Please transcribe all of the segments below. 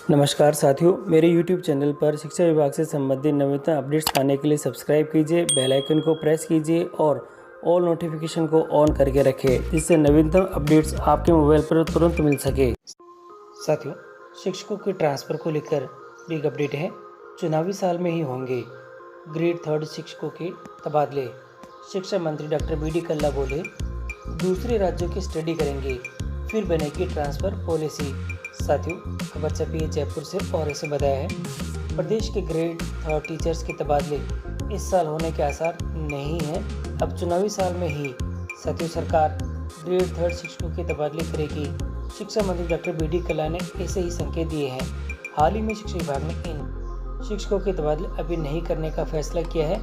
नमस्कार साथियों, मेरे YouTube चैनल पर शिक्षा विभाग से संबंधित नवीनतम अपडेट्स पाने के लिए सब्सक्राइब कीजिए, बेल आइकन को प्रेस कीजिए और ऑल नोटिफिकेशन को ऑन करके रखें, जिससे नवीनतम अपडेट्स आपके मोबाइल पर तुरंत मिल सके। साथियों, शिक्षकों के ट्रांसफ़र को लेकर बिग अपडेट है। चुनावी साल में ही होंगे ग्रेड 3 शिक्षकों के तबादले। शिक्षा मंत्री डॉक्टर बी.डी. कल्ला बोले, दूसरे राज्यों की स्टडी करेंगे, फिर बनेगी ट्रांसफ़र पॉलिसी। साथियों, खबर छपी है जयपुर से और इसे बताया है, प्रदेश के ग्रेड 3 टीचर्स के तबादले इस साल होने के आसार नहीं हैं। अब चुनावी साल में ही साथियों सरकार ग्रेड 3 शिक्षकों के तबादले करेगी। शिक्षा मंत्री डॉक्टर बी.डी. कल्ला ने ऐसे ही संकेत दिए हैं। हाल ही में शिक्षा विभाग ने इन शिक्षकों के तबादले अभी नहीं करने का फैसला किया है।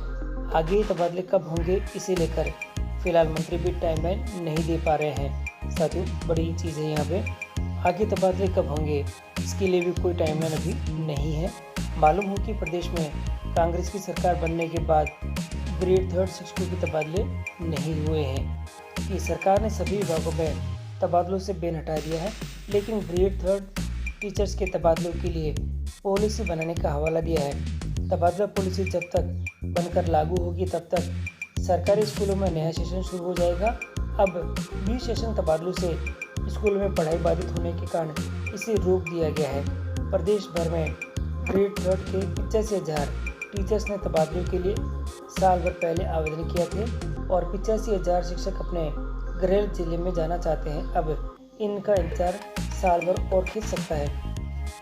आगे तबादले कब होंगे, इसे लेकर फिलहाल मंत्री भी टाइमलाइन नहीं दे पा रहे हैं। साथियों, बड़ी चीज़ है यहाँ पे, आगे तबादले कब होंगे इसके लिए भी कोई टाइमलाइन अभी नहीं है। मालूम हो कि प्रदेश में कांग्रेस की सरकार बनने के बाद ग्रेड 3 शिक्षकों के तबादले नहीं हुए हैं। कि सरकार ने सभी विभागों में तबादलों से बैन हटा दिया है, लेकिन ग्रेड 3 टीचर्स के तबादलों के लिए पॉलिसी बनाने का हवाला दिया है। तबादला पॉलिसी जब तक बनकर लागू होगी तब तक सरकारी स्कूलों में नया सेशन शुरू हो जाएगा। अब 20 सेशन तबादलों से स्कूल में पढ़ाई बाधित होने के कारण इसे रोक दिया गया है। प्रदेश भर में ग्रेड 3 के 85,000 टीचर्स ने तबादलों के लिए साल भर पहले आवेदन किए थे और 85,000 शिक्षक अपने गृह जिले में जाना चाहते हैं। अब इनका इंतजार साल भर और खिंच सकता है।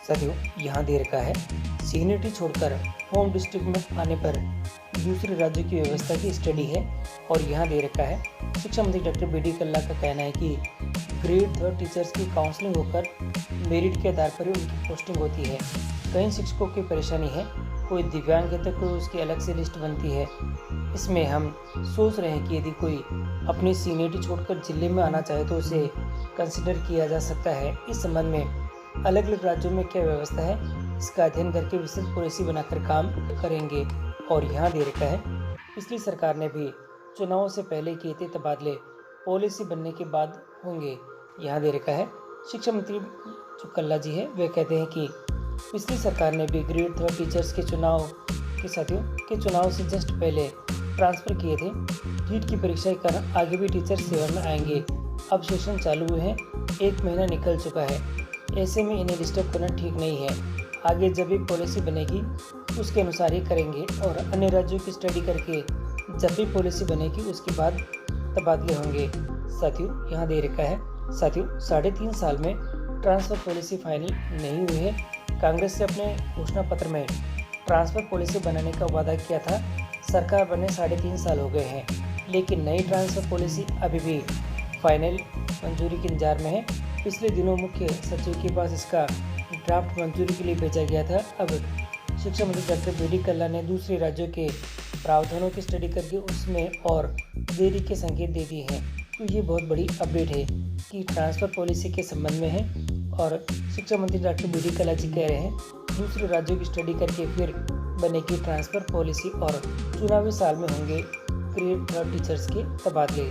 साथियों, यहाँ दे रखा है, सीनियरिटी छोड़कर होम डिस्ट्रिक्ट में आने पर दूसरे राज्यों की व्यवस्था की स्टडी है। और यहाँ दे रखा है, शिक्षा मंत्री डॉक्टर बी.डी. कल्ला का कहना है कि ग्रेड 3 टीचर्स की काउंसलिंग होकर मेरिट के आधार पर ही उनकी पोस्टिंग होती है। कई शिक्षकों की परेशानी है, कोई दिव्यांग है तो कोई उसकी अलग से लिस्ट बनती है। इसमें हम सोच रहे हैं कि यदि कोई अपनी सीनियरिटी छोड़कर जिले में आना चाहे तो उसे कंसिडर किया जा सकता है। इस संबंध में अलग अलग राज्यों में क्या व्यवस्था है, इसका अध्ययन करके विस्तृत पॉलिसी बनाकर काम करेंगे। और यहाँ दे रखा है, पिछली सरकार ने भी चुनावों से पहले किए थे तबादले, पॉलिसी बनने के बाद होंगे। यहाँ दे रखा है, शिक्षा मंत्री जो कल्ला जी है वे कहते हैं कि पिछली सरकार ने भी ग्रेड 3 टीचर्स के चुनाव से जस्ट पहले ट्रांसफ़र किए थे। नीट की परीक्षा के कारण आगे भी टीचर सेवा में आएंगे। अब सेशन चालू हुए हैं, 1 महीना निकल चुका है, ऐसे में इन्हें डिस्टर्ब करना ठीक नहीं है। आगे जब भी पॉलिसी बनेगी उसके अनुसार ही करेंगे और अन्य राज्यों की स्टडी करके जब भी पॉलिसी बनेगी उसके बाद तबादले होंगे। साथियों, यहाँ दे रखा है, साथियों 3.5 साल में ट्रांसफ़र पॉलिसी फाइनल नहीं हुई है। कांग्रेस से अपने घोषणा पत्र में ट्रांसफ़र पॉलिसी बनाने का वादा किया था। सरकार बने 3.5 साल हो गए हैं, लेकिन नई ट्रांसफ़र पॉलिसी अभी भी फाइनल मंजूरी के इंतजार में है। पिछले दिनों मुख्य सचिव के पास इसका ड्राफ्ट मंजूरी के लिए भेजा गया था। अब शिक्षा मंत्री डॉक्टर बी.डी. कल्ला ने दूसरे राज्यों के प्रावधानों की स्टडी करके उसमें और देरी के संकेत दे दिए हैं। तो ये बहुत बड़ी अपडेट है कि ट्रांसफ़र पॉलिसी के संबंध में है और शिक्षा मंत्री डॉक्टर बी.डी. कल्ला जी कह रहे हैं, दूसरे राज्यों की स्टडी करके फिर बनेगी ट्रांसफ़र पॉलिसी और चुनावी साल में होंगे ग्रेड 3 टीचर्स के तबादले।